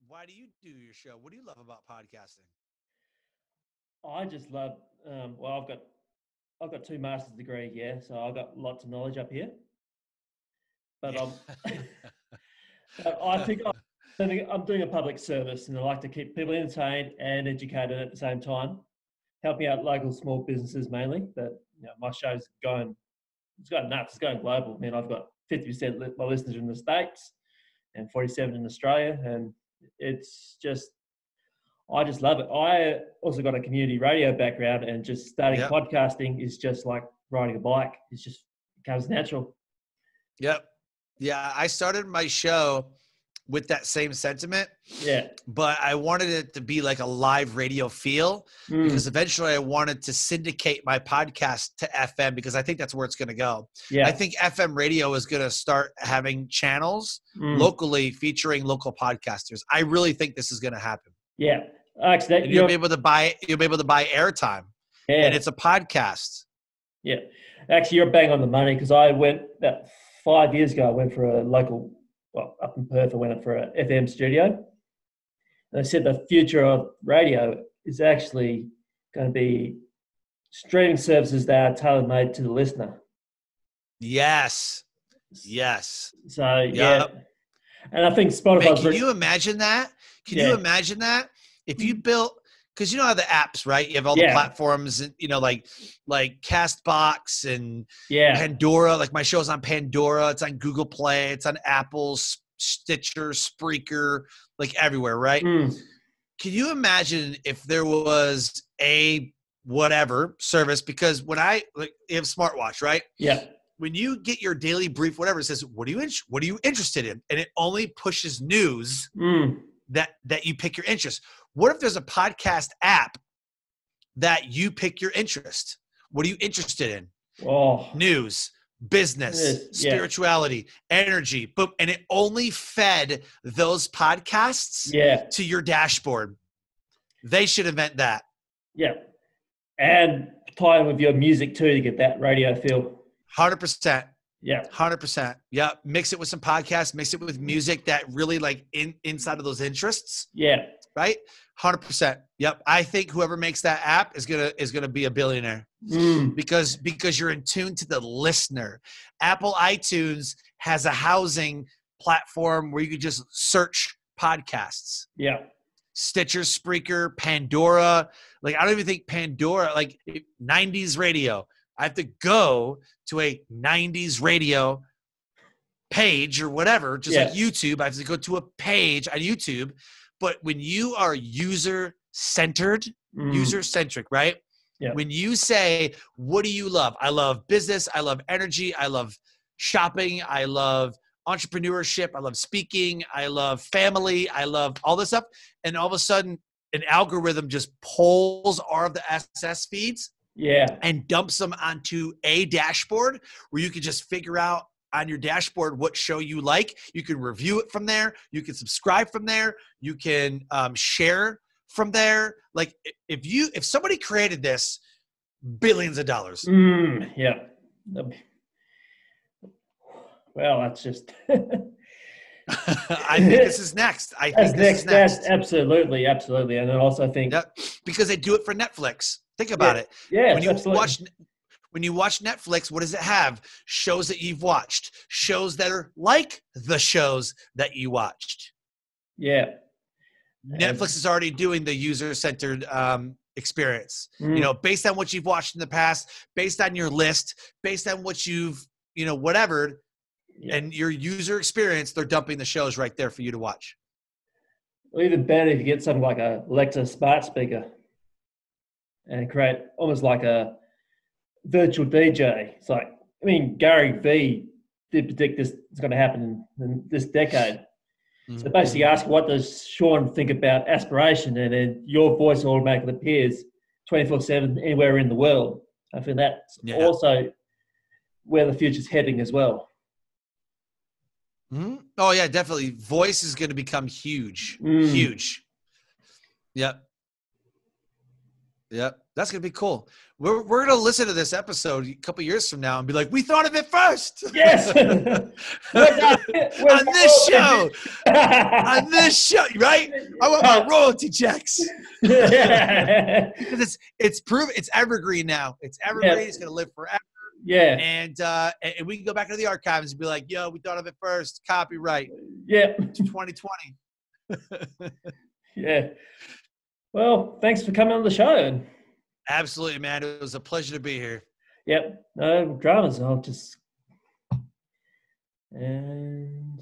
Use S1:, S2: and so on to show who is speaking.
S1: Why do you do your show? What do you love about podcasting?
S2: I just love. Well, I've got two master's degree, yeah, so I've got lots of knowledge up here. But
S1: Yeah.
S2: but I'm doing a public service, and I like to keep people entertained and educated at the same time, helping out local small businesses mainly. But my show's it's going nuts. It's going global. I mean, I've got 50% of my listeners in the States and 47 in Australia, and it's just I just love it. I also got a community radio background, and just starting
S1: Yep.
S2: podcasting is just like riding a bike. It's just becomes natural.
S1: Yep. Yeah. I started my show with that same sentiment,
S2: Yeah.
S1: but I wanted it to be like a live radio feel because eventually I wanted to syndicate my podcast to FM because I think that's where it's going to go.
S2: Yeah.
S1: I think FM radio is going to start having channels locally featuring local podcasters. I really think this is going to happen.
S2: Yeah. Actually,
S1: And you'll be able to buy airtime.
S2: Yeah.
S1: And it's a podcast.
S2: Yeah. Actually, you're bang on the money because I went about 5 years ago. I went for a local, up in Perth. I went for an FM studio. And they said the future of radio is actually going to be streaming services that are tailor-made to the listener.
S1: Yes. Yes.
S2: So, yeah. And I think Spotify.
S1: Man, can you imagine that? Can you imagine that? If you built, because you know how the apps, right? You have all the platforms, and like Castbox and Pandora. Like my show's on Pandora. It's on Google Play. It's on Apple, Stitcher, Spreaker, like everywhere, right? Can you imagine if there was a whatever service? Because when you have smartwatch, right?
S2: Yeah.
S1: When you get your daily brief, whatever, it says, what are you interested in? And it only pushes news that you pick your interest. What if there's a podcast app that you pick your interest? What are you interested in?
S2: Oh.
S1: News, business, spirituality, energy, boom. And it only fed those podcasts to your dashboard. They should invent that.
S2: Yeah. And tie in with your music too to get that radio feel.
S1: 100%.
S2: Yeah.
S1: 100%. Yeah. Mix it with some podcasts, mix it with music that really like inside of those interests.
S2: Yeah.
S1: Right? 100%. Yep. I think whoever makes that app is gonna be a billionaire because you're in tune to the listener. Apple iTunes has a housing platform where you could just search podcasts.
S2: Yeah.
S1: Stitcher, Spreaker, Pandora. Like I don't even think Pandora, like 90s radio. I have to go to a 90s radio page or whatever, just like YouTube. I have to go to a page on YouTube. But when you are user-centric, right?
S2: Yeah.
S1: When you say, what do you love? I love business. I love energy. I love shopping. I love entrepreneurship. I love speaking. I love family. I love all this stuff. And all of a sudden, an algorithm just pulls all of the SS feeds and dumps them onto a dashboard where you can just figure out on your dashboard what show you like. You can review it from there. You can subscribe from there. You can share from there. Like if somebody created this, billions of dollars.
S2: Yeah. Well, that's just.
S1: I think this is next. I think this is next.
S2: Absolutely. And I also think
S1: because they do it for Netflix. Think about it.
S2: Yeah.
S1: When you watch Netflix, what does it have? Shows that you've watched, shows that are like the shows that you watched.
S2: Yeah.
S1: Netflix is already doing the user-centered experience, based on what you've watched in the past, based on your list, based on what you've, whatever, and your user experience, they're dumping the shows right there for you to watch.
S2: Well, even better if you get something like a Alexa smart speaker and create almost like a virtual DJ. It's like, Gary Vee did predict this is going to happen in this decade. So basically ask, what does Sean think about aspiration? And then your voice automatically appears 24/7 anywhere in the world. I think that's also where the future's heading as well.
S1: Oh, yeah, definitely. Voice is going to become huge. Huge. Yep. That's going to be cool. We're going to listen to this episode a couple years from now and be like, we thought of it first.
S2: Yes.
S1: On this show. On this show, right? I want my royalty checks. Because it's proven, it's evergreen now. It's evergreen. It's going to live forever.
S2: Yeah.
S1: And we can go back into the archives and be like, yo, we thought of it first. Copyright.
S2: Yeah.
S1: 2020.
S2: Yeah. Well, thanks for coming on the show.
S1: Absolutely, man. It was a pleasure to be here.
S2: Yep. No dramas. I'll just and